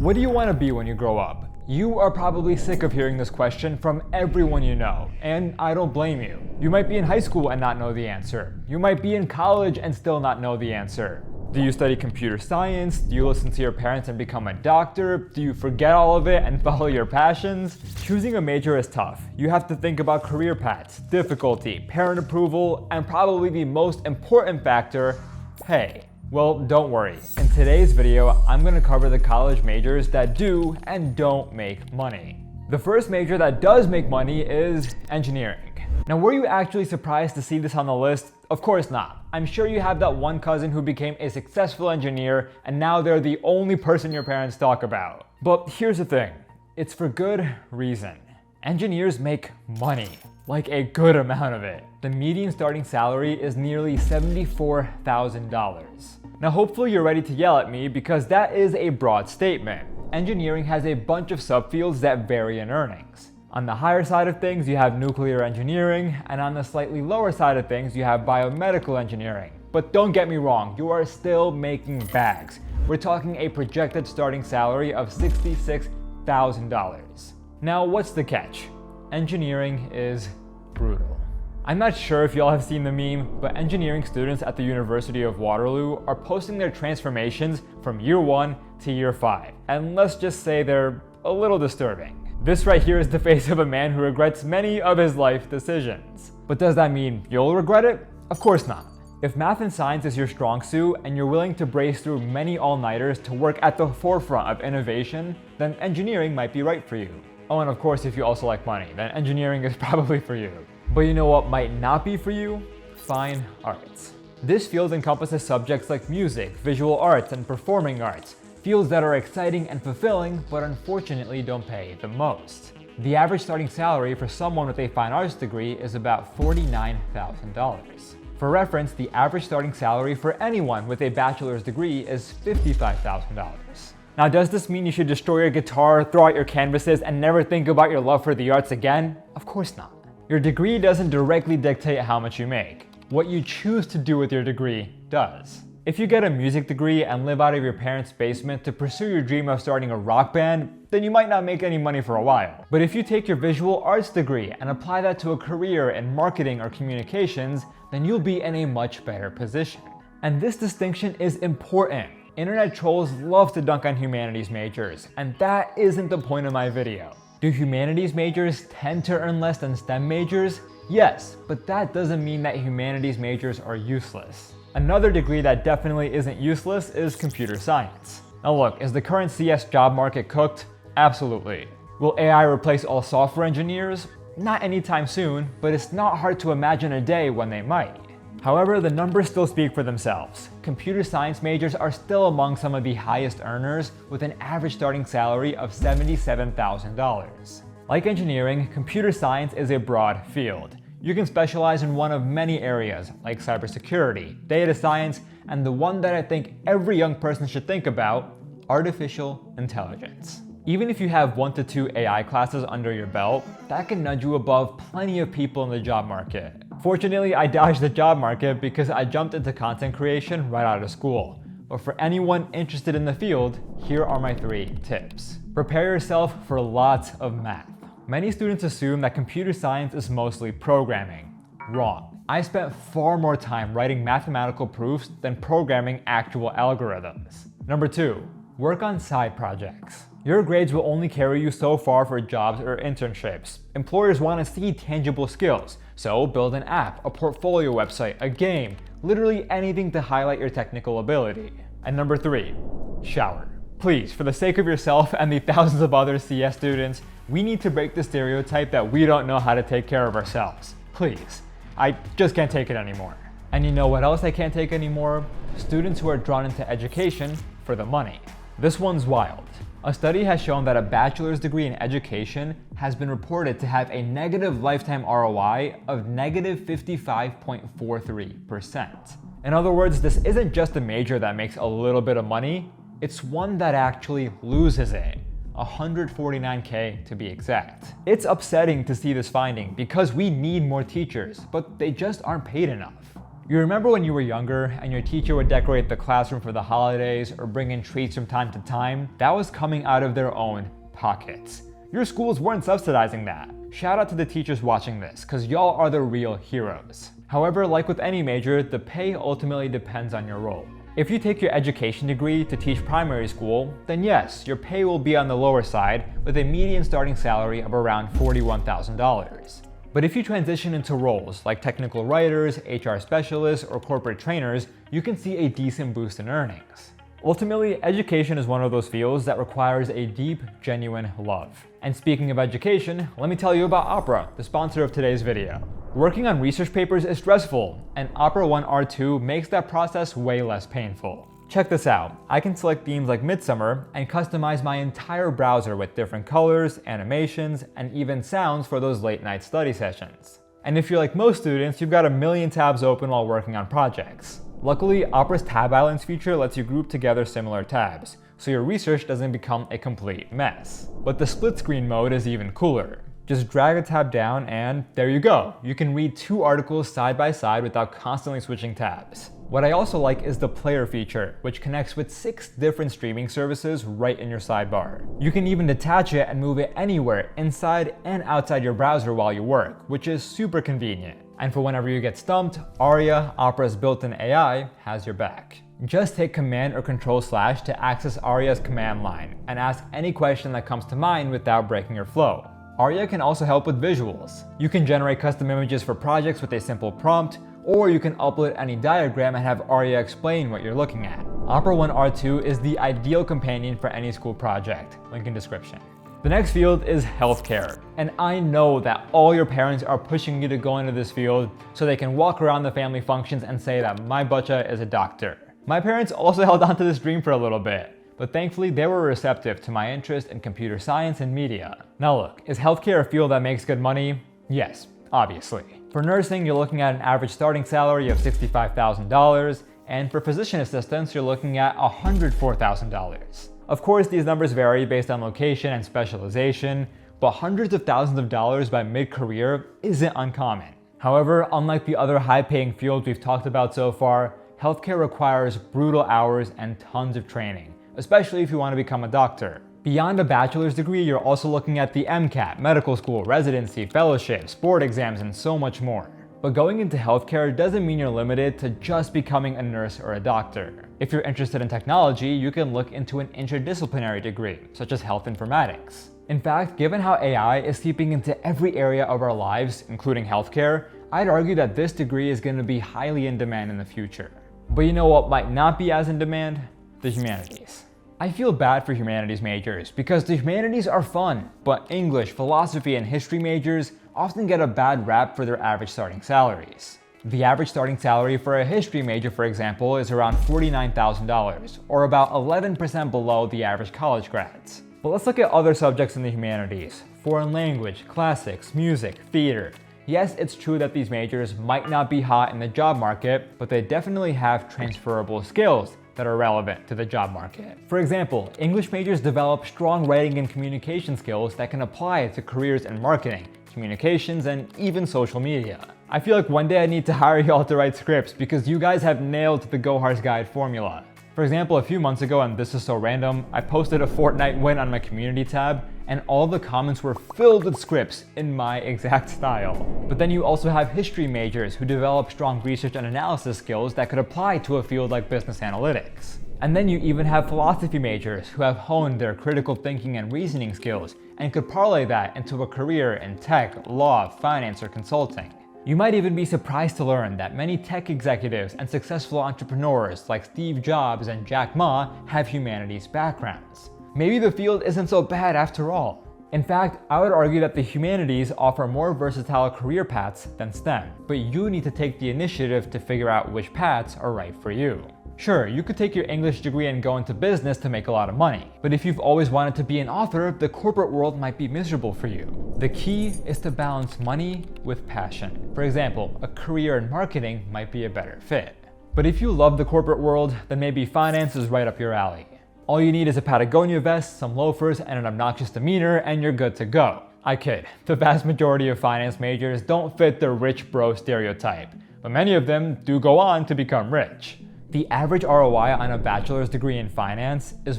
What do you want to be when you grow up? You are probably sick of hearing this question from everyone you know, and I don't blame you. You might be in high school and not know the answer. You might be in college and still not know the answer. Do you study computer science? Do you listen to your parents and become a doctor? Do you forget all of it and follow your passions? Choosing a major is tough. You have to think about career paths, difficulty, parent approval, and probably the most important factor, pay. Well, don't worry. In today's video, I'm going to cover the college majors that do and don't make money. The first major that does make money is engineering. Now, were you actually surprised to see this on the list? Of course not. I'm sure you have that one cousin who became a successful engineer and now they're the only person your parents talk about. But here's the thing, it's for good reason. Engineers make money, like a good amount of it. The median starting salary is nearly $74,000. Now hopefully you're ready to yell at me because that is a broad statement. Engineering has a bunch of subfields that vary in earnings. On the higher side of things, you have nuclear engineering, and on the slightly lower side of things, you have biomedical engineering. But don't get me wrong, you are still making bags. We're talking a projected starting salary of $66,000. Now, what's the catch? Engineering is brutal. I'm not sure if y'all have seen the meme, but engineering students at the University of Waterloo are posting their transformations from year 1 to year 5. And let's just say they're a little disturbing. This right here is the face of a man who regrets many of his life decisions. But does that mean you'll regret it? Of course not. If math and science is your strong suit and you're willing to brace through many all-nighters to work at the forefront of innovation, then engineering might be right for you. Oh, and of course, if you also like money, then engineering is probably for you. But you know what might not be for you? Fine arts. This field encompasses subjects like music, visual arts, and performing arts. Fields that are exciting and fulfilling, but unfortunately don't pay the most. The average starting salary for someone with a fine arts degree is about $49,000. For reference, the average starting salary for anyone with a bachelor's degree is $55,000. Now, does this mean you should destroy your guitar, throw out your canvases, and never think about your love for the arts again? Of course not. Your degree doesn't directly dictate how much you make. What you choose to do with your degree does. If you get a music degree and live out of your parents' basement to pursue your dream of starting a rock band, then you might not make any money for a while. But if you take your visual arts degree and apply that to a career in marketing or communications, then you'll be in a much better position. And this distinction is important. Internet trolls love to dunk on humanities majors, and that isn't the point of my video. Do humanities majors tend to earn less than STEM majors? Yes, but that doesn't mean that humanities majors are useless. Another degree that definitely isn't useless is computer science. Now look, is the current CS job market cooked? Absolutely. Will AI replace all software engineers? Not anytime soon, but it's not hard to imagine a day when they might. However, the numbers still speak for themselves. Computer science majors are still among some of the highest earners with an average starting salary of $77,000. Like engineering, computer science is a broad field. You can specialize in one of many areas like cybersecurity, data science, and the one that I think every young person should think about, artificial intelligence. Even if you have 1 to 2 AI classes under your belt, that can nudge you above plenty of people in the job market. Fortunately, I dodged the job market because I jumped into content creation right out of school. But for anyone interested in the field, here are my 3 tips. Prepare yourself for lots of math. Many students assume that computer science is mostly programming. Wrong. I spent far more time writing mathematical proofs than programming actual algorithms. Number 2, work on side projects. Your grades will only carry you so far for jobs or internships. Employers want to see tangible skills, so build an app, a portfolio website, a game, literally anything to highlight your technical ability. And number 3, shower. Please, for the sake of yourself and the thousands of other CS students, we need to break the stereotype that we don't know how to take care of ourselves. Please. I just can't take it anymore. And you know what else I can't take anymore? Students who are drawn into education for the money. This one's wild. A study has shown that a bachelor's degree in education has been reported to have a negative lifetime ROI of negative 55.43%. In other words, this isn't just a major that makes a little bit of money, it's one that actually loses it. $149K to be exact. It's upsetting to see this finding because we need more teachers, but they just aren't paid enough. You remember when you were younger and your teacher would decorate the classroom for the holidays or bring in treats from time to time? That was coming out of their own pockets. Your schools weren't subsidizing that. Shout out to the teachers watching this, cause y'all are the real heroes. However, like with any major, the pay ultimately depends on your role. If you take your education degree to teach primary school, then yes, your pay will be on the lower side with a median starting salary of around $41,000. But if you transition into roles like technical writers, HR specialists, or corporate trainers, you can see a decent boost in earnings. Ultimately, education is one of those fields that requires a deep, genuine love. And speaking of education, let me tell you about Opera, the sponsor of today's video. Working on research papers is stressful, and Opera 1 R2 makes that process way less painful. Check this out. I can select themes like Midsummer and customize my entire browser with different colors, animations, and even sounds for those late night study sessions. And if you're like most students, you've got a million tabs open while working on projects. Luckily, Opera's Tab Islands feature lets you group together similar tabs, so your research doesn't become a complete mess. But the split screen mode is even cooler. Just drag a tab down and there you go. You can read 2 articles side by side without constantly switching tabs. What I also like is the player feature, which connects with 6 different streaming services right in your sidebar. You can even detach it and move it anywhere inside and outside your browser while you work, which is super convenient. And for whenever you get stumped, Aria, Opera's built-in AI, has your back. Just hit Command or Control/ to access Aria's command line and ask any question that comes to mind without breaking your flow. Aria can also help with visuals. You can generate custom images for projects with a simple prompt, or you can upload any diagram and have Aria explain what you're looking at. Opera 1 R2 is the ideal companion for any school project. Link in description. The next field is healthcare. And I know that all your parents are pushing you to go into this field so they can walk around the family functions and say that my butcha is a doctor. My parents also held on to this dream for a little bit, but thankfully they were receptive to my interest in computer science and media. Now look, is healthcare a field that makes good money? Yes, obviously. For nursing, you're looking at an average starting salary of $65,000, and for physician assistants, you're looking at $104,000. Of course, these numbers vary based on location and specialization, but hundreds of thousands of dollars by mid-career isn't uncommon. However, unlike the other high-paying fields we've talked about so far, healthcare requires brutal hours and tons of training, especially if you want to become a doctor. Beyond a bachelor's degree, you're also looking at the MCAT, medical school, residency, fellowships, board exams, and so much more. But going into healthcare doesn't mean you're limited to just becoming a nurse or a doctor. If you're interested in technology, you can look into an interdisciplinary degree, such as health informatics. In fact, given how AI is seeping into every area of our lives, including healthcare, I'd argue that this degree is going to be highly in demand in the future. But you know what might not be as in demand? The humanities. I feel bad for humanities majors because the humanities are fun, but English, philosophy, and history majors often get a bad rap for their average starting salaries. The average starting salary for a history major, for example, is around $49,000, or about 11% below the average college grads. But let's look at other subjects in the humanities: foreign language, classics, music, theater. Yes, it's true that these majors might not be hot in the job market, but they definitely have transferable skills that are relevant to the job market. For example, English majors develop strong writing and communication skills that can apply to careers in marketing, communications, and even social media. I feel like one day I need to hire y'all to write scripts because you guys have nailed the Gohar's Guide formula. For example, a few months ago, and this is so random, I posted a Fortnite win on my community tab, and all the comments were filled with scripts in my exact style. But then you also have history majors who develop strong research and analysis skills that could apply to a field like business analytics. And then you even have philosophy majors who have honed their critical thinking and reasoning skills and could parlay that into a career in tech, law, finance, or consulting. You might even be surprised to learn that many tech executives and successful entrepreneurs like Steve Jobs and Jack Ma have humanities backgrounds. Maybe the field isn't so bad after all. In fact, I would argue that the humanities offer more versatile career paths than STEM, but you need to take the initiative to figure out which paths are right for you. Sure, you could take your English degree and go into business to make a lot of money, but if you've always wanted to be an author, the corporate world might be miserable for you. The key is to balance money with passion. For example, a career in marketing might be a better fit. But if you love the corporate world, then maybe finance is right up your alley. All you need is a Patagonia vest, some loafers, and an obnoxious demeanor, and you're good to go. I kid. The vast majority of finance majors don't fit the rich bro stereotype. but many of them do go on to become rich. The average ROI on a bachelor's degree in finance is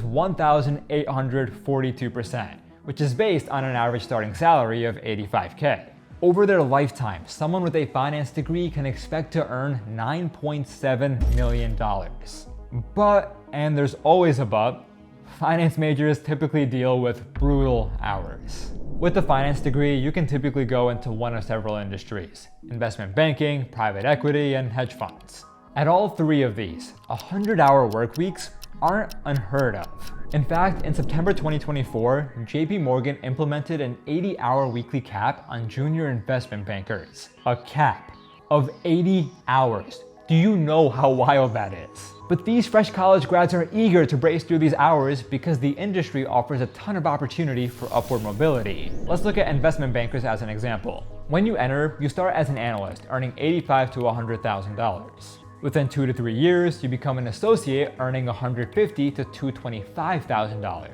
1,842%, which is based on an average starting salary of $85K. Over their lifetime, someone with a finance degree can expect to earn $9.7 million. But, and there's always a but, finance majors typically deal with brutal hours. With a finance degree, you can typically go into one of several industries: investment banking, private equity, and hedge funds. At all three of these, 100-hour work weeks aren't unheard of. In fact, in September 2024, JP Morgan implemented an 80-hour weekly cap on junior investment bankers. A cap of 80 hours. Do you know how wild that is? But these fresh college grads are eager to brace through these hours because the industry offers a ton of opportunity for upward mobility. Let's look at investment bankers as an example. When you enter, you start as an analyst, earning $85,000 to $100,000. Within 2 to 3 years, you become an associate, earning $150,000 to $225,000.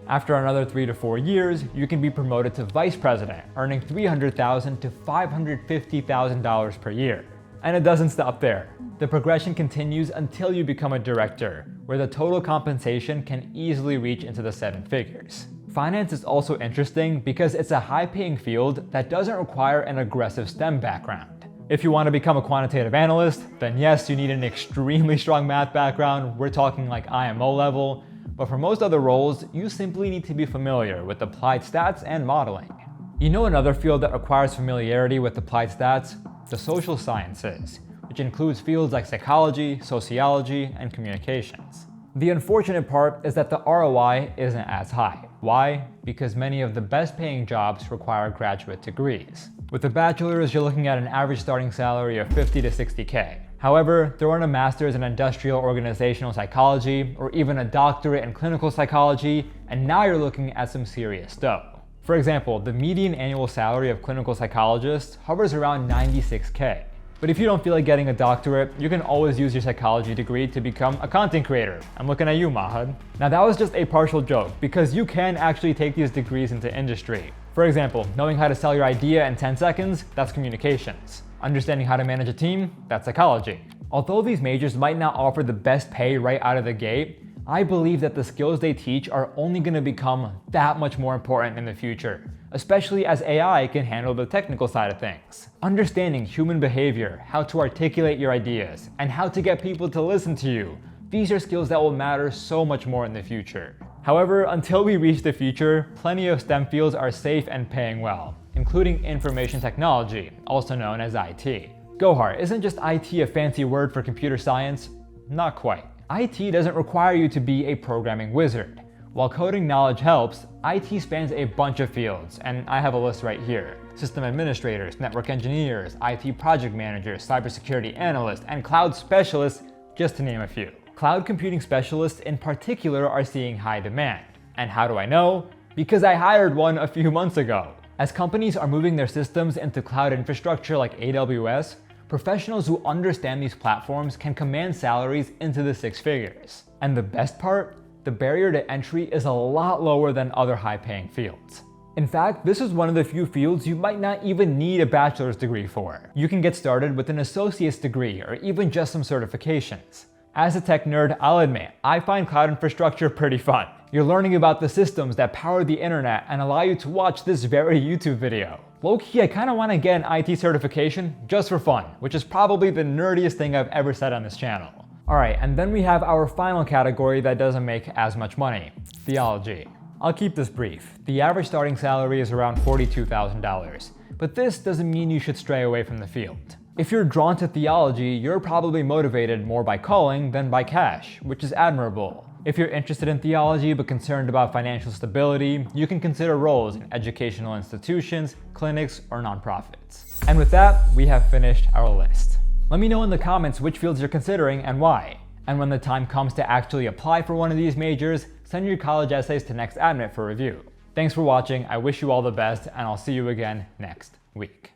After another 3 to 4 years, you can be promoted to vice president, earning $300,000 to $550,000 per year. And it doesn't stop there. The progression continues until you become a director, where the total compensation can easily reach into the 7 figures. Finance is also interesting because it's a high-paying field that doesn't require an aggressive STEM background. If you want to become a quantitative analyst, then yes, you need an extremely strong math background. We're talking like IMO level. But for most other roles, you simply need to be familiar with applied stats and modeling. You know another field that requires familiarity with applied stats? The social sciences, which includes fields like psychology, sociology, and communications. The unfortunate part is that the ROI isn't as high. Why? Because many of the best paying jobs require graduate degrees. With a bachelor's, you're looking at an average starting salary of $50,000 to $60,000. However, throw in a master's in industrial organizational psychology, or even a doctorate in clinical psychology, and now you're looking at some serious dough. For example, the median annual salary of clinical psychologists hovers around $96K. But if you don't feel like getting a doctorate, you can always use your psychology degree to become a content creator. I'm looking at you, Mahad. Now that was just a partial joke, because you can actually take these degrees into industry. For example, knowing how to sell your idea in 10 seconds, that's communications. Understanding how to manage a team, that's psychology. Although these majors might not offer the best pay right out of the gate, I believe that the skills they teach are only going to become that much more important in the future, especially as AI can handle the technical side of things. Understanding human behavior, how to articulate your ideas, and how to get people to listen to you, these are skills that will matter so much more in the future. However, until we reach the future, plenty of STEM fields are safe and paying well, including information technology, also known as IT. Gohar, isn't just IT a fancy word for computer science? Not quite. IT doesn't require you to be a programming wizard. While coding knowledge helps, IT spans a bunch of fields, and I have a list right here. System administrators, network engineers, IT project managers, cybersecurity analysts, and cloud specialists, just to name a few. Cloud computing specialists in particular are seeing high demand. And how do I know? Because I hired one a few months ago. As companies are moving their systems into cloud infrastructure like AWS, professionals who understand these platforms can command salaries into the 6 figures. And the best part? The barrier to entry is a lot lower than other high-paying fields. In fact, this is one of the few fields you might not even need a bachelor's degree for. You can get started with an associate's degree or even just some certifications. As a tech nerd, I'll admit, I find cloud infrastructure pretty fun. You're learning about the systems that power the internet and allow you to watch this very YouTube video. Low-key, I kinda wanna get an IT certification just for fun, which is probably the nerdiest thing I've ever said on this channel. Alright, and then we have our final category that doesn't make as much money, theology. I'll keep this brief. The average starting salary is around $42,000, but this doesn't mean you should stray away from the field. If you're drawn to theology, you're probably motivated more by calling than by cash, which is admirable. If you're interested in theology but concerned about financial stability, you can consider roles in educational institutions, clinics, or nonprofits. And with that, we have finished our list. Let me know in the comments which fields you're considering and why. And when the time comes to actually apply for one of these majors, send your college essays to Next Admit for review. Thanks for watching, I wish you all the best, and I'll see you again next week.